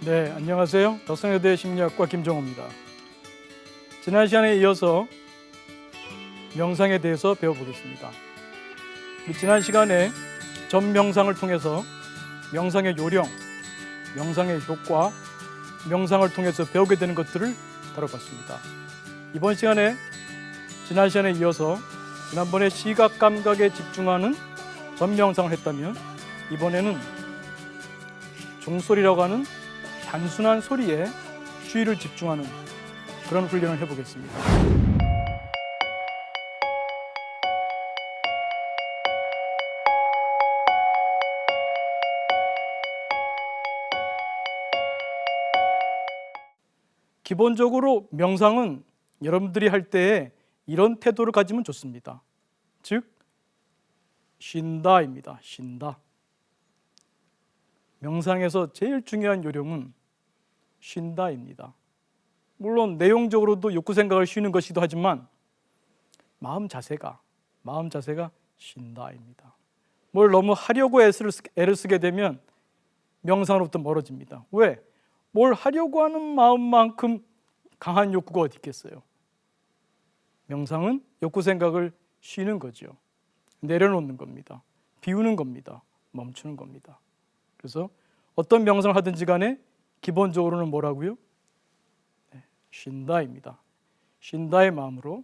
네, 안녕하세요. 덕성여대 심리학과 김종호입니다. 지난 시간에 이어서 명상에 대해서 배워보겠습니다. 지난 시간에 전명상을 통해서 명상의 요령, 명상의 효과, 명상을 통해서 배우게 되는 것들을 다뤄봤습니다. 이번 시간에 지난 시간에 이어서 지난번에 시각 감각에 집중하는 전명상을 했다면 이번에는 종소리라고 하는 단순한 소리에 주의를 집중하는 그런 훈련을 해보겠습니다. 기본적으로 명상은 여러분들이 할 때에 이런 태도를 가지면 좋습니다. 즉, 쉰다입니다. 쉰다. 명상에서 제일 중요한 요령은 쉰다입니다. 물론 내용적으로도 욕구 생각을 쉬는 것이기도 하지만 마음 자세가 쉰다입니다. 뭘 너무 하려고 애를 쓰게 되면 명상으로부터 멀어집니다. 왜? 뭘 하려고 하는 마음만큼 강한 욕구가 어디 있겠어요? 명상은 욕구 생각을 쉬는 거죠. 내려놓는 겁니다. 비우는 겁니다. 멈추는 겁니다. 그래서 어떤 명상을 하든지 간에 기본적으로는 뭐라고요? 쉰다입니다. 쉰다의 마음으로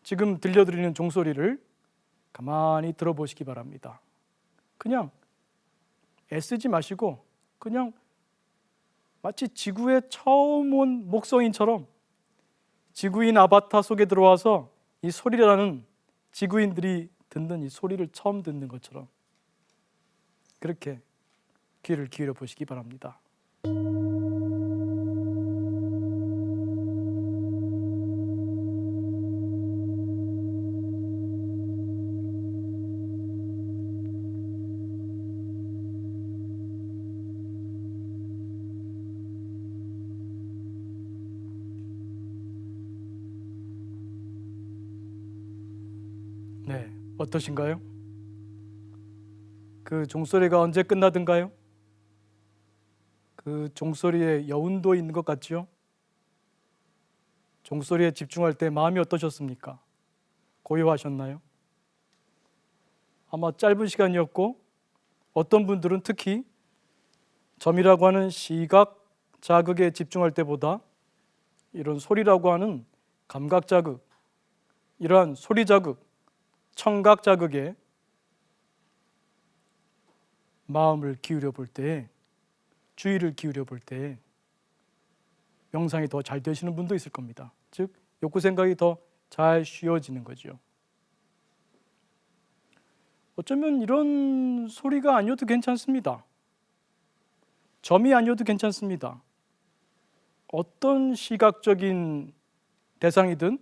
지금 들려드리는 종소리를 가만히 들어보시기 바랍니다. 그냥 애쓰지 마시고 그냥 마치 지구에 처음 온 목성인처럼 지구인 아바타 속에 들어와서 이 소리라는 지구인들이 듣는 이 소리를 처음 듣는 것처럼 그렇게 귀를 기울여 보시기 바랍니다. 네, 어떠신가요? 그 종소리가 언제 끝나든가요? 그 종소리에 여운도 있는 것 같죠? 종소리에 집중할 때 마음이 어떠셨습니까? 고요하셨나요? 아마 짧은 시간이었고 어떤 분들은 특히 점이라고 하는 시각 자극에 집중할 때보다 이런 소리라고 하는 감각 자극, 이러한 소리 자극, 청각 자극에 마음을 기울여 볼 때, 주의를 기울여 볼 때 명상이 더 잘 되시는 분도 있을 겁니다. 즉, 욕구 생각이 더 잘 쉬어지는 거죠. 어쩌면 이런 소리가 아니어도 괜찮습니다. 점이 아니어도 괜찮습니다. 어떤 시각적인 대상이든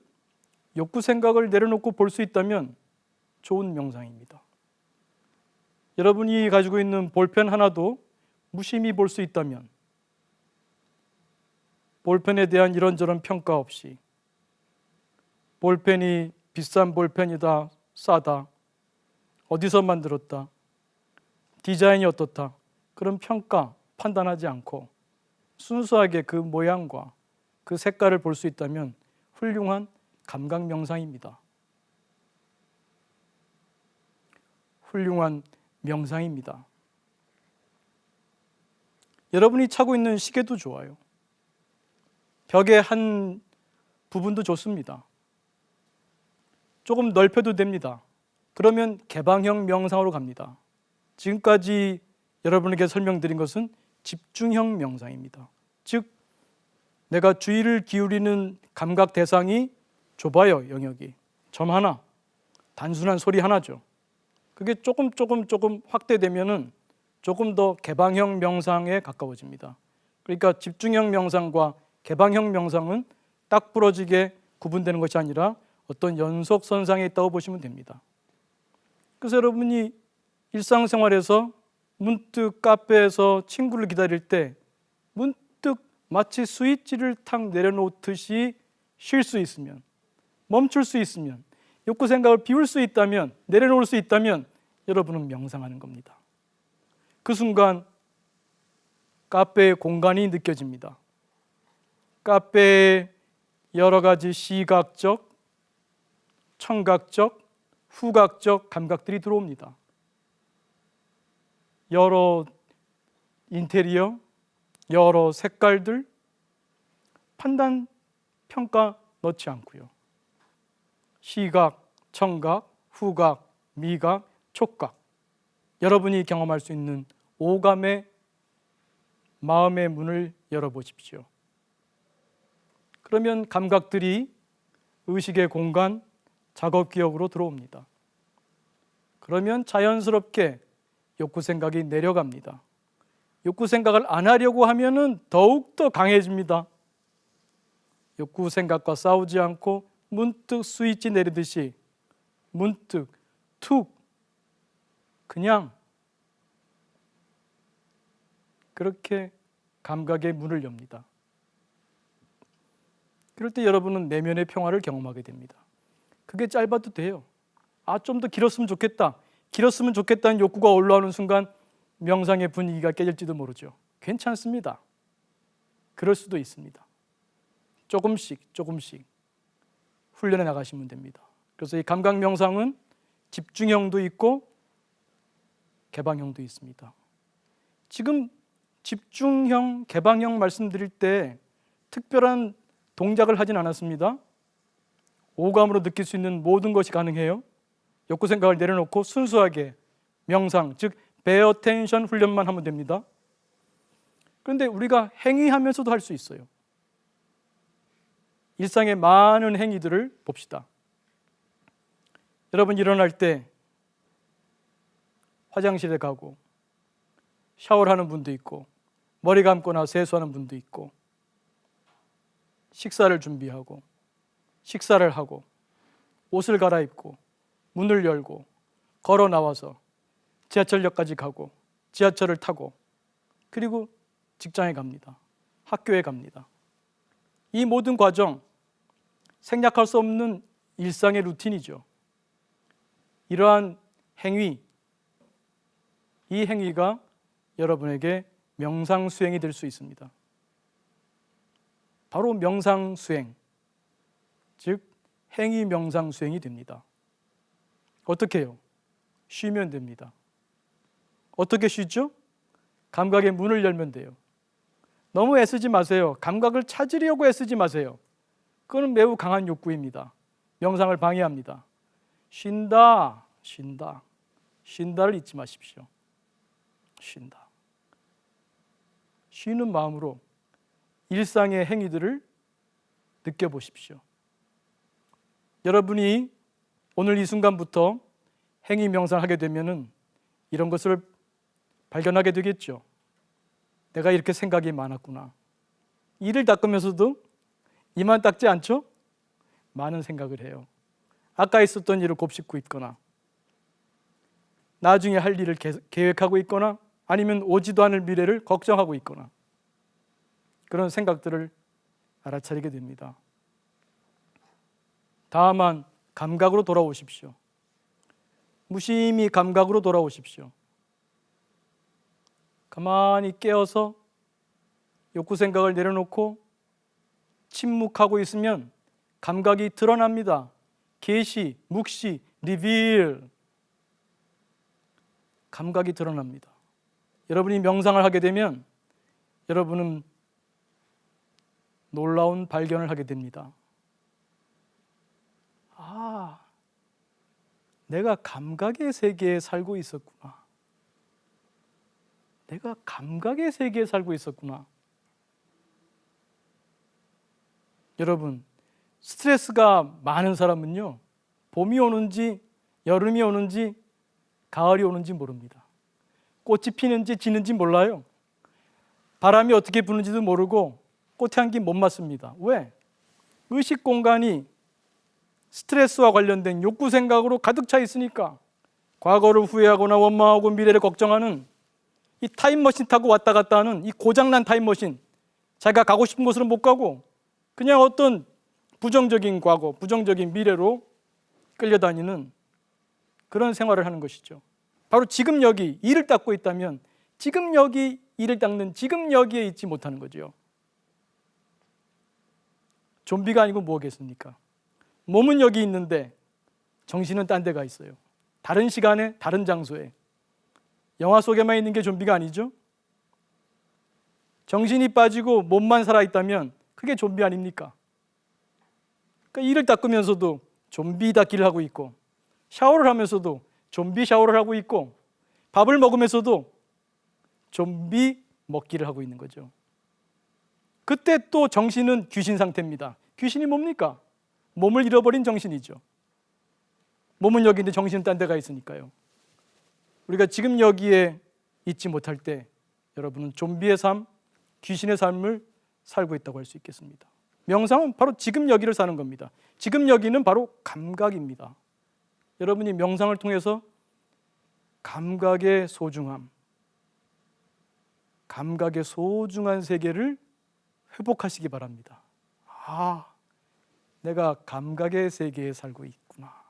욕구 생각을 내려놓고 볼 수 있다면 좋은 명상입니다. 여러분이 가지고 있는 볼펜 하나도 무심히 볼 수 있다면 볼펜에 대한 이런저런 평가 없이 볼펜이 비싼 볼펜이다, 싸다, 어디서 만들었다, 디자인이 어떻다, 그런 평가, 판단하지 않고 순수하게 그 모양과 그 색깔을 볼 수 있다면 훌륭한 감각 명상입니다. 훌륭한 명상입니다. 여러분이 차고 있는 시계도 좋아요. 벽의 한 부분도 좋습니다. 조금 넓혀도 됩니다. 그러면 개방형 명상으로 갑니다. 지금까지 여러분에게 설명드린 것은 집중형 명상입니다. 즉, 내가 주의를 기울이는 감각 대상이 좁아요, 영역이. 점 하나, 단순한 소리 하나죠. 그게 조금 확대되면은 조금 더 개방형 명상에 가까워집니다. 그러니까 집중형 명상과 개방형 명상은 딱 부러지게 구분되는 것이 아니라 어떤 연속선상에 있다고 보시면 됩니다. 그래서 여러분이 일상생활에서 문득 카페에서 친구를 기다릴 때 문득 마치 스위치를 탁 내려놓듯이 쉴 수 있으면, 멈출 수 있으면, 욕구 생각을 비울 수 있다면, 내려놓을 수 있다면 여러분은 명상하는 겁니다. 그 순간 카페의 공간이 느껴집니다. 카페에 여러 가지 시각적, 청각적, 후각적 감각들이 들어옵니다. 여러 인테리어, 여러 색깔들, 판단, 평가 넣지 않고요. 시각, 청각, 후각, 미각, 촉각, 여러분이 경험할 수 있는 오감의 마음의 문을 열어보십시오. 그러면 감각들이 의식의 공간, 작업 기억으로 들어옵니다. 그러면 자연스럽게 욕구 생각이 내려갑니다. 욕구 생각을 안 하려고 하면은 더욱더 강해집니다. 욕구 생각과 싸우지 않고 문득 스위치 내리듯이 문득 툭 그냥 그렇게 감각의 문을 엽니다. 그럴 때 여러분은 내면의 평화를 경험하게 됩니다. 그게 짧아도 돼요. 좀 더 길었으면 좋겠다. 길었으면 좋겠다는 욕구가 올라오는 순간 명상의 분위기가 깨질지도 모르죠. 괜찮습니다. 그럴 수도 있습니다. 조금씩 훈련해 나가시면 됩니다. 그래서 이 감각 명상은 집중형도 있고 개방형도 있습니다. 지금 집중형, 개방형 말씀드릴 때 특별한 동작을 하진 않았습니다. 오감으로 느낄 수 있는 모든 것이 가능해요. 욕구 생각을 내려놓고 순수하게 명상, 즉 베어 텐션 훈련만 하면 됩니다. 그런데 우리가 행위하면서도 할 수 있어요. 일상의 많은 행위들을 봅시다. 여러분 일어날 때 화장실에 가고 샤워를 하는 분도 있고 머리 감거나 세수하는 분도 있고 식사를 준비하고 식사를 하고 옷을 갈아입고 문을 열고 걸어 나와서 지하철역까지 가고 지하철을 타고 그리고 직장에 갑니다. 학교에 갑니다. 이 모든 과정 생략할 수 없는 일상의 루틴이죠. 이러한 행위, 이 행위가 여러분에게 명상 수행이 될 수 있습니다. 바로 명상 수행, 즉 행위 명상 수행이 됩니다. 어떻게 해요? 쉬면 됩니다. 어떻게 쉬죠? 감각의 문을 열면 돼요. 너무 애쓰지 마세요. 감각을 찾으려고 애쓰지 마세요. 그건 매우 강한 욕구입니다. 명상을 방해합니다. 쉰다를 잊지 마십시오. 쉰다. 쉬는 마음으로 일상의 행위들을 느껴보십시오. 여러분이 오늘 이 순간부터 행위 명상을 하게 되면은 이런 것을 발견하게 되겠죠. 내가 이렇게 생각이 많았구나. 이를 닦으면서도 이만 닦지 않죠? 많은 생각을 해요. 아까 있었던 일을 곱씹고 있거나 나중에 할 일을 계획하고 있거나 아니면 오지도 않을 미래를 걱정하고 있거나 그런 생각들을 알아차리게 됩니다. 다만 감각으로 돌아오십시오. 무심히 감각으로 돌아오십시오. 가만히 깨어서 욕구 생각을 내려놓고 침묵하고 있으면 감각이 드러납니다. 계시, 묵시, 리빌 감각이 드러납니다. 여러분이 명상을 하게 되면 여러분은 놀라운 발견을 하게 됩니다. 내가 감각의 세계에 살고 있었구나. 내가 감각의 세계에 살고 있었구나. 여러분, 스트레스가 많은 사람은요, 봄이 오는지 여름이 오는지 가을이 오는지 모릅니다. 꽃이 피는지 지는지 몰라요. 바람이 어떻게 부는지도 모르고 꽃향기 못 맡습니다. 왜? 의식 공간이 스트레스와 관련된 욕구 생각으로 가득 차 있으니까 과거를 후회하거나 원망하고 미래를 걱정하는 이 타임머신 타고 왔다 갔다 하는 이 고장난 타임머신, 자기가 가고 싶은 곳으로 못 가고 그냥 어떤 부정적인 과거, 부정적인 미래로 끌려다니는 그런 생활을 하는 것이죠. 바로 지금 여기 일을 닦고 있다면 지금 여기 이를 닦는 지금 여기에 있지 못하는 거죠. 좀비가 아니고 뭐겠습니까? 몸은 여기 있는데 정신은 딴 데가 있어요. 다른 시간에 다른 장소에. 영화 속에만 있는 게 좀비가 아니죠? 정신이 빠지고 몸만 살아있다면 그게 좀비 아닙니까? 그러니까 이를 닦으면서도 좀비 닦기를 하고 있고, 샤워를 하면서도 좀비 샤워를 하고 있고, 밥을 먹으면서도 좀비 먹기를 하고 있는 거죠. 그때 또 정신은 귀신 상태입니다. 귀신이 뭡니까? 몸을 잃어버린 정신이죠. 몸은 여기 있는데 정신은 딴 데가 있으니까요. 우리가 지금 여기에 있지 못할 때 여러분은 좀비의 삶, 귀신의 삶을 살고 있다고 할 수 있겠습니다. 명상은 바로 지금 여기를 사는 겁니다. 지금 여기는 바로 감각입니다. 여러분이 명상을 통해서 감각의 소중함, 감각의 소중한 세계를 회복하시기 바랍니다. 아, 내가 감각의 세계에 살고 있구나.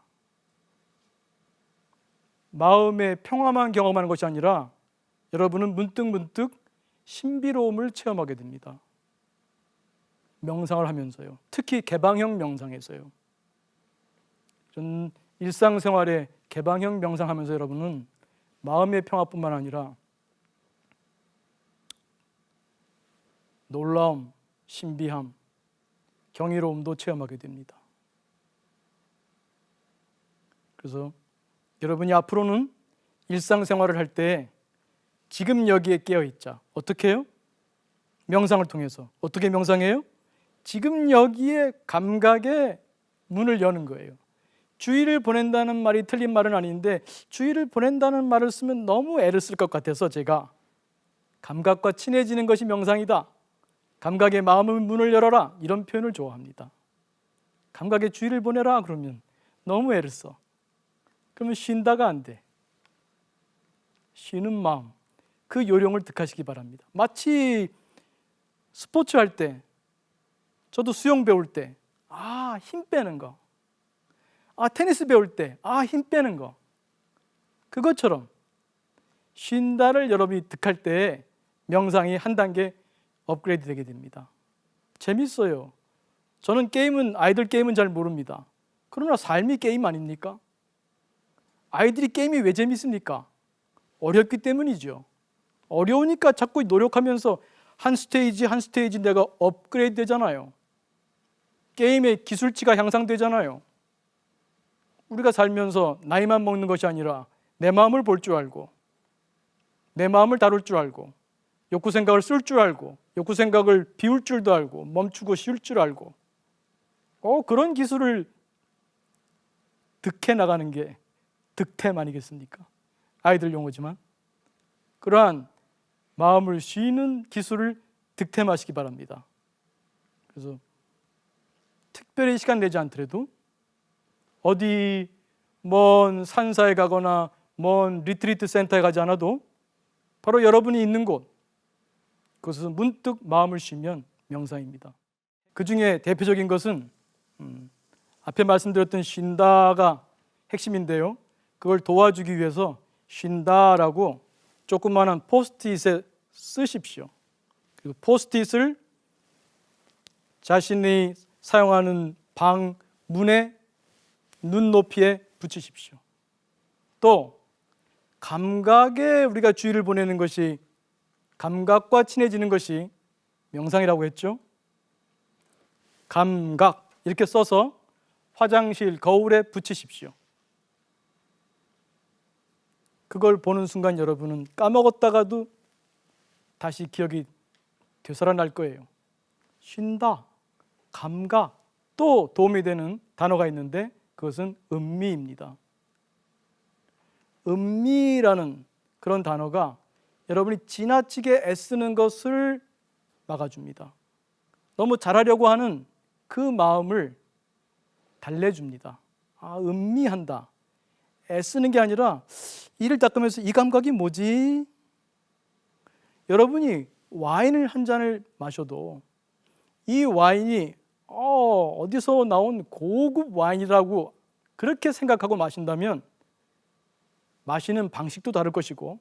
마음의 평화만 경험하는 것이 아니라 여러분은 문득문득 신비로움을 체험하게 됩니다. 명상을 하면서요. 특히 개방형 명상에서요. 전 일상생활에 개방형 명상하면서 여러분은 마음의 평화뿐만 아니라 놀라움, 신비함, 경이로움도 체험하게 됩니다. 그래서 여러분이 앞으로는 일상생활을 할 때 지금 여기에 깨어있자. 어떻게 해요? 명상을 통해서. 어떻게 명상해요? 지금 여기에 감각의 문을 여는 거예요. 주의를 보낸다는 말이 틀린 말은 아닌데 주의를 보낸다는 말을 쓰면 너무 애를 쓸 것 같아서 제가 감각과 친해지는 것이 명상이다. 감각의 마음의 문을 열어라. 이런 표현을 좋아합니다. 감각에 주의를 보내라 그러면 너무 애를 써. 그러면 쉰다가 안 돼. 쉬는 마음, 그 요령을 득하시기 바랍니다. 마치 스포츠 할 때, 저도 수영 배울 때, 힘 빼는 거. 테니스 배울 때, 힘 빼는 거. 그것처럼 쉰다를 여러분이 득할 때 명상이 한 단계 업그레이드 되게 됩니다. 재밌어요. 저는 아이들 게임은 잘 모릅니다. 그러나 삶이 게임 아닙니까? 아이들이 게임이 왜 재밌습니까? 어렵기 때문이죠. 어려우니까 자꾸 노력하면서 한 스테이지 한 스테이지 내가 업그레이드 되잖아요. 게임의 기술치가 향상되잖아요. 우리가 살면서 나이만 먹는 것이 아니라 내 마음을 볼 줄 알고, 내 마음을 다룰 줄 알고, 욕구 생각을 쓸 줄 알고, 욕구 생각을 비울 줄도 알고, 멈추고 쉴 줄 알고, 그런 기술을 득해 나가는 게 득템 아니겠습니까? 아이들 용어지만 그러한 마음을 쉬는 기술을 득템하시기 바랍니다. 그래서 특별히 시간 내지 않더라도 어디 먼 산사에 가거나 먼 리트리트 센터에 가지 않아도 바로 여러분이 있는 곳, 그것은 문득 마음을 쉬면 명상입니다. 그 중에 대표적인 것은 앞에 말씀드렸던 쉰다가 핵심인데요. 그걸 도와주기 위해서 쉰다라고 조그마한 포스트잇에 쓰십시오. 그리고 포스트잇을 자신이 사용하는 방 문의 눈높이에 붙이십시오. 또 감각에 우리가 주의를 보내는 것이, 감각과 친해지는 것이 명상이라고 했죠. 감각 이렇게 써서 화장실 거울에 붙이십시오. 그걸 보는 순간 여러분은 까먹었다가도 다시 기억이 되살아날 거예요. 쉰다, 감각, 또 도움이 되는 단어가 있는데 그것은 음미입니다. 음미라는 그런 단어가 여러분이 지나치게 애쓰는 것을 막아줍니다. 너무 잘하려고 하는 그 마음을 달래줍니다. 음미한다. 애쓰는 게 아니라 이를 닦으면서 이 감각이 뭐지? 여러분이 와인을 한 잔을 마셔도 이 와인이 어디서 나온 고급 와인이라고 그렇게 생각하고 마신다면 마시는 방식도 다를 것이고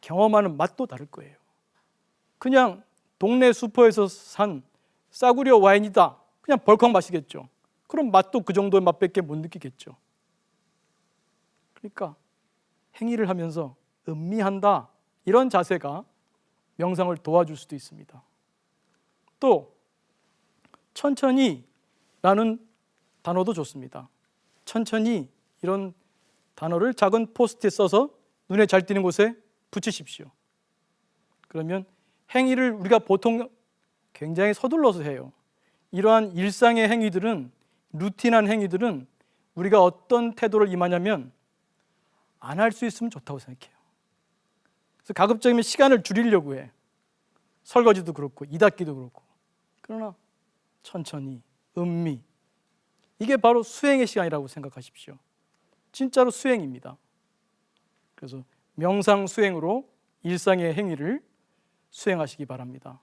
경험하는 맛도 다를 거예요. 그냥 동네 슈퍼에서 산 싸구려 와인이다, 그냥 벌컥 마시겠죠. 그럼 맛도 그 정도의 맛밖에 못 느끼겠죠. 그러니까 행위를 하면서 음미한다, 이런 자세가 명상을 도와줄 수도 있습니다. 또 천천히 라는 단어도 좋습니다. 천천히, 이런 단어를 작은 포스트에 써서 눈에 잘 띄는 곳에 붙이십시오. 그러면 행위를 우리가 보통 굉장히 서둘러서 해요. 이러한 일상의 행위들은, 루틴한 행위들은 우리가 어떤 태도를 임하냐면 안 할 수 있으면 좋다고 생각해요. 그래서 가급적이면 시간을 줄이려고 해. 설거지도 그렇고 이 닦기도 그렇고. 그러나 천천히, 음미, 이게 바로 수행의 시간이라고 생각하십시오. 진짜로 수행입니다. 그래서 명상 수행으로 일상의 행위를 수행하시기 바랍니다.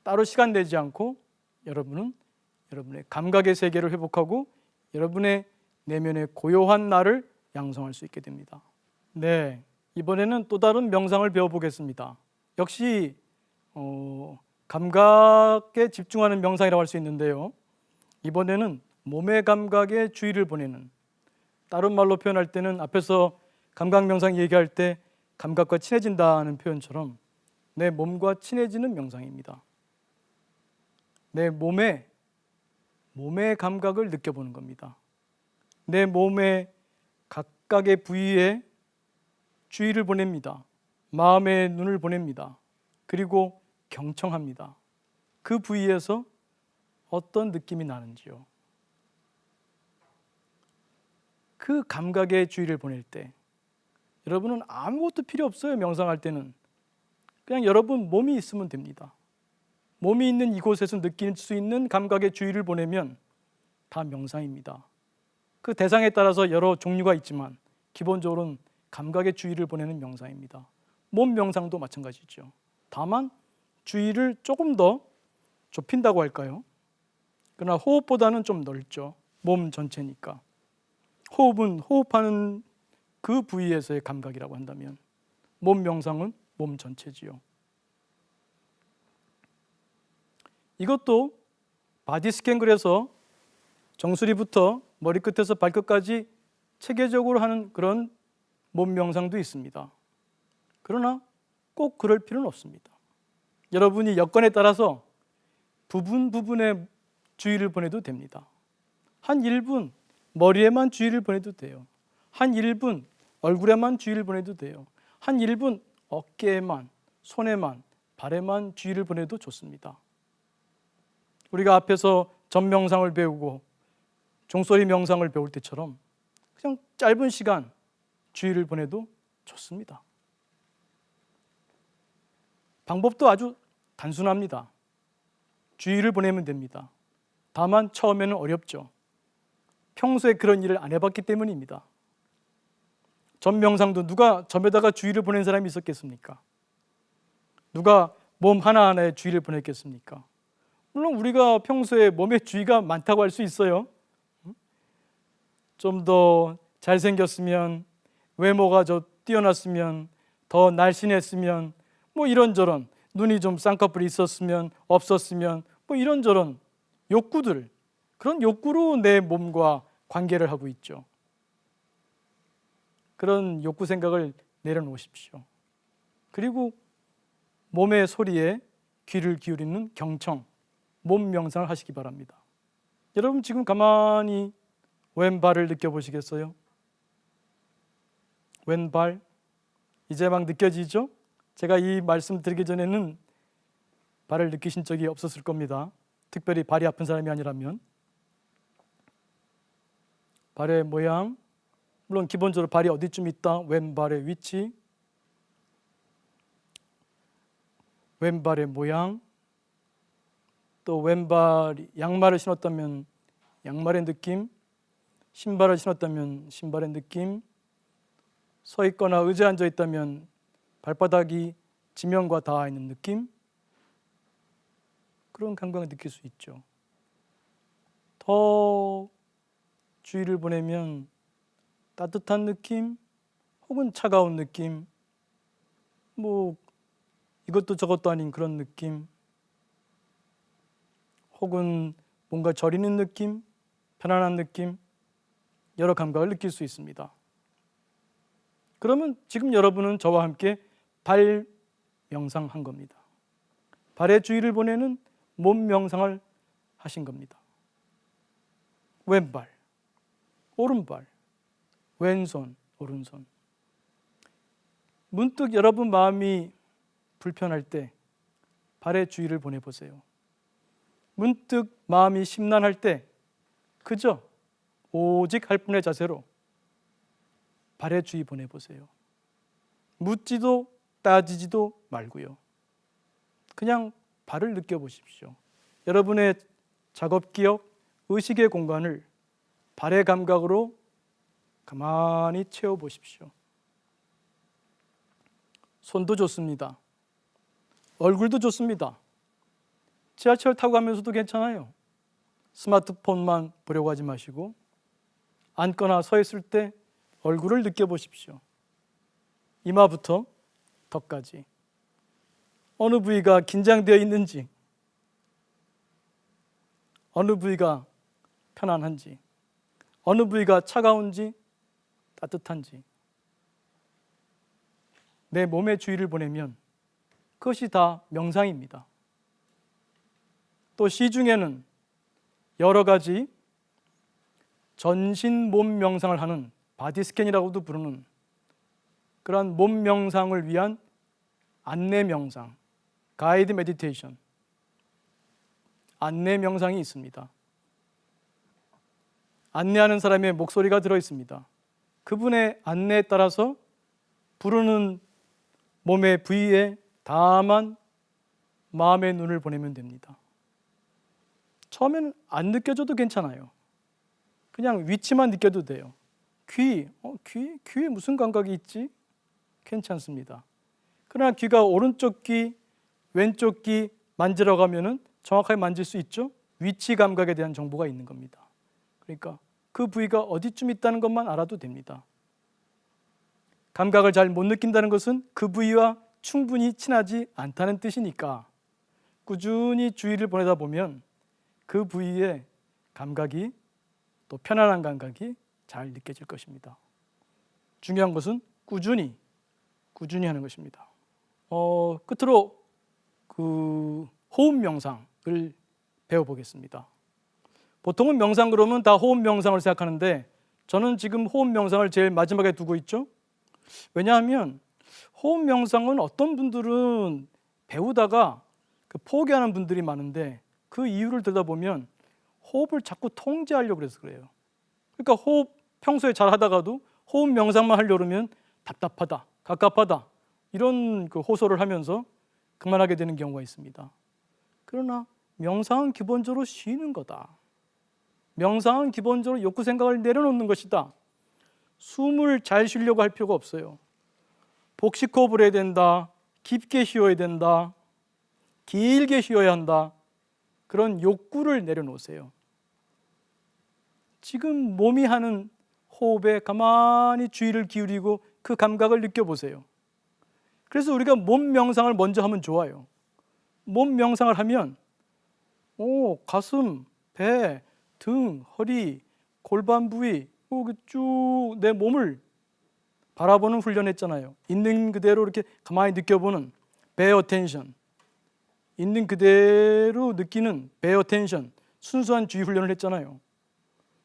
따로 시간 내지 않고 여러분은 여러분의 감각의 세계를 회복하고 여러분의 내면의 고요한 나를 양성할 수 있게 됩니다. 네, 이번에는 또 다른 명상을 배워보겠습니다. 역시 감각에 집중하는 명상이라고 할 수 있는데요, 이번에는 몸의 감각에 주의를 보내는, 다른 말로 표현할 때는 앞에서 감각 명상 얘기할 때 감각과 친해진다는 표현처럼 내 몸과 친해지는 명상입니다. 내 몸의 감각을 느껴보는 겁니다. 내 몸의 각각의 부위에 주의를 보냅니다. 마음의 눈을 보냅니다. 그리고 경청합니다. 그 부위에서 어떤 느낌이 나는지요. 그 감각에 주의를 보낼 때 여러분은 아무것도 필요 없어요. 명상할 때는 그냥 여러분 몸이 있으면 됩니다. 몸이 있는 이곳에서 느낄 수 있는 감각에 주의를 보내면 다 명상입니다. 그 대상에 따라서 여러 종류가 있지만 기본적으로는 감각에 주의를 보내는 명상입니다. 몸 명상도 마찬가지죠. 다만 주의를 조금 더 좁힌다고 할까요? 그러나 호흡보다는 좀 넓죠. 몸 전체니까. 호흡은 호흡하는 그 부위에서의 감각이라고 한다면 몸 명상은 몸 전체지요. 이것도 바디 스캔글에서 정수리부터 머리끝에서 발끝까지 체계적으로 하는 그런 몸 명상도 있습니다. 그러나 꼭 그럴 필요는 없습니다. 여러분이 여건에 따라서 부분에 주의를 보내도 됩니다. 한 1분 머리에만 주의를 보내도 돼요. 한 1분 얼굴에만 주의를 보내도 돼요. 한 1분 어깨에만, 손에만, 발에만 주의를 보내도 좋습니다. 우리가 앞에서 전명상을 배우고 종소리 명상을 배울 때처럼 그냥 짧은 시간 주의를 보내도 좋습니다. 방법도 아주 단순합니다. 주의를 보내면 됩니다. 다만 처음에는 어렵죠. 평소에 그런 일을 안 해봤기 때문입니다. 전명상도 누가 점에다가 주의를 보낸 사람이 있었겠습니까? 누가 몸 하나하나에 주의를 보냈겠습니까? 물론 우리가 평소에 몸에 주의가 많다고 할 수 있어요. 좀 더 잘생겼으면, 외모가 뛰어났으면, 더 날씬했으면, 뭐 이런저런, 눈이 좀 쌍꺼풀이 있었으면, 없었으면, 뭐 이런저런 욕구들, 그런 욕구로 내 몸과 관계를 하고 있죠. 그런 욕구 생각을 내려놓으십시오. 그리고 몸의 소리에 귀를 기울이는 경청, 몸 명상을 하시기 바랍니다. 여러분 지금 가만히 왼발을 느껴보시겠어요? 왼발, 이제 막 느껴지죠? 제가 이 말씀 드리기 전에는 발을 느끼신 적이 없었을 겁니다. 특별히 발이 아픈 사람이 아니라면. 발의 모양, 물론 기본적으로 발이 어디쯤 있다, 왼발의 위치, 왼발의 모양, 또 왼발 양말을 신었다면 양말의 느낌, 신발을 신었다면 신발의 느낌, 서 있거나 의자에 앉아 있다면 발바닥이 지면과 닿아 있는 느낌, 그런 감각을 느낄 수 있죠. 더 주의를 보내면 따뜻한 느낌 혹은 차가운 느낌, 뭐 이것도 저것도 아닌 그런 느낌, 혹은 뭔가 저리는 느낌, 편안한 느낌, 여러 감각을 느낄 수 있습니다. 그러면 지금 여러분은 저와 함께 발 명상한 겁니다. 발에 주의를 보내는 몸 명상을 하신 겁니다. 왼발, 오른발, 왼손, 오른손. 문득 여러분 마음이 불편할 때 발에 주의를 보내보세요. 문득 마음이 심란할 때 그저 오직 할 뿐의 자세로 발에 주의 보내보세요. 묻지도 따지지도 말고요. 그냥 발을 느껴보십시오. 여러분의 작업기억, 의식의 공간을 발의 감각으로 가만히 채워보십시오. 손도 좋습니다. 얼굴도 좋습니다. 지하철 타고 가면서도 괜찮아요. 스마트폰만 보려고 하지 마시고 앉거나 서 있을 때 얼굴을 느껴보십시오. 이마부터 턱까지 어느 부위가 긴장되어 있는지, 어느 부위가 편안한지, 어느 부위가 차가운지 따뜻한지 내 몸에 주의를 보내면 그것이 다 명상입니다. 또 시중에는 여러 가지 전신 몸 명상을 하는 바디 스캔이라고도 부르는 그러한 몸 명상을 위한 안내 명상, 가이드 메디테이션, 안내 명상이 있습니다. 안내하는 사람의 목소리가 들어 있습니다. 그분의 안내에 따라서 부르는 몸의 부위에 다만 마음의 눈을 보내면 됩니다. 처음에는 안 느껴져도 괜찮아요. 그냥 위치만 느껴도 돼요. 귀에 무슨 감각이 있지? 괜찮습니다. 그러나 귀가 오른쪽 귀, 왼쪽 귀 만지러 가면은 정확하게 만질 수 있죠? 위치 감각에 대한 정보가 있는 겁니다. 그러니까 그 부위가 어디쯤 있다는 것만 알아도 됩니다. 감각을 잘 못 느낀다는 것은 그 부위와 충분히 친하지 않다는 뜻이니까 꾸준히 주의를 보내다 보면 그 부위의 감각이, 또 편안한 감각이 잘 느껴질 것입니다. 중요한 것은 꾸준히 하는 것입니다. 끝으로 호흡 명상을 배워보겠습니다. 보통은 명상 그러면 다 호흡 명상을 생각하는데 저는 지금 호흡 명상을 제일 마지막에 두고 있죠. 왜냐하면 호흡 명상은 어떤 분들은 배우다가 포기하는 분들이 많은데 그 이유를 들여다보면 호흡을 자꾸 통제하려고 그래서 그래요. 그러니까 호흡 평소에 잘 하다가도 호흡 명상만 하려고 그러면 답답하다, 갑갑하다 이런 호소를 하면서 그만하게 되는 경우가 있습니다. 그러나 명상은 기본적으로 쉬는 거다. 명상은 기본적으로 욕구 생각을 내려놓는 것이다. 숨을 잘 쉬려고 할 필요가 없어요. 복식 호흡을 해야 된다. 깊게 쉬어야 된다. 길게 쉬어야 한다. 그런 욕구를 내려놓으세요. 지금 몸이 하는 호흡에 가만히 주의를 기울이고 그 감각을 느껴보세요. 그래서 우리가 몸 명상을 먼저 하면 좋아요. 몸 명상을 하면 가슴, 배, 등, 허리, 골반 부위 쭉 내 몸을 바라보는 훈련했잖아요. 있는 그대로 이렇게 가만히 느껴보는 베어 텐션, 있는 그대로 느끼는 베어 텐션, 순수한 주의 훈련을 했잖아요.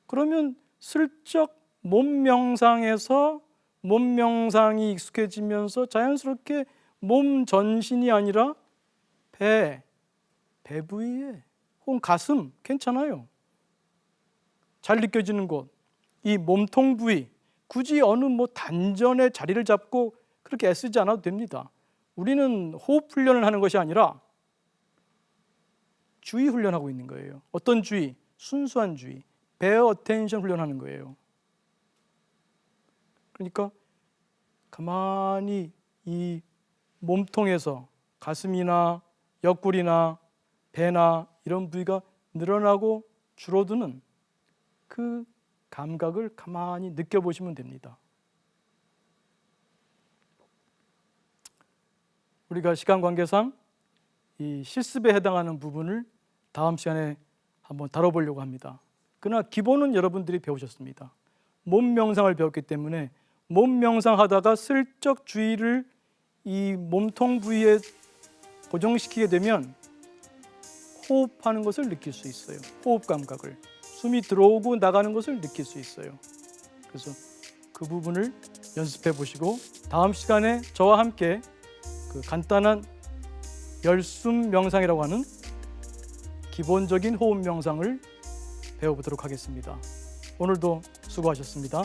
그러면 슬쩍 몸 명상에서 몸 명상이 익숙해지면서 자연스럽게 몸 전신이 아니라 배 부위에 혹은 가슴 괜찮아요. 잘 느껴지는 곳, 이 몸통 부위 굳이 어느 단전에 자리를 잡고 그렇게 애쓰지 않아도 됩니다. 우리는 호흡 훈련을 하는 것이 아니라 주의 훈련하고 있는 거예요. 어떤 주의? 순수한 주의, 베어 어텐션 훈련하는 거예요. 그러니까 가만히 이 몸통에서 가슴이나 옆구리나 배나 이런 부위가 늘어나고 줄어드는 그 감각을 가만히 느껴보시면 됩니다. 우리가 시간 관계상 이 실습에 해당하는 부분을 다음 시간에 한번 다뤄보려고 합니다. 그러나 기본은 여러분들이 배우셨습니다. 몸 명상을 배웠기 때문에 몸 명상하다가 슬쩍 주의를 이 몸통 부위에 고정시키게 되면 호흡하는 것을 느낄 수 있어요. 호흡 감각을. 숨이 들어오고 나가는 것을 느낄 수 있어요. 그래서 그 부분을 연습해 보시고 다음 시간에 저와 함께 그 간단한 열숨 명상이라고 하는 기본적인 호흡 명상을 배워보도록 하겠습니다. 오늘도 수고하셨습니다.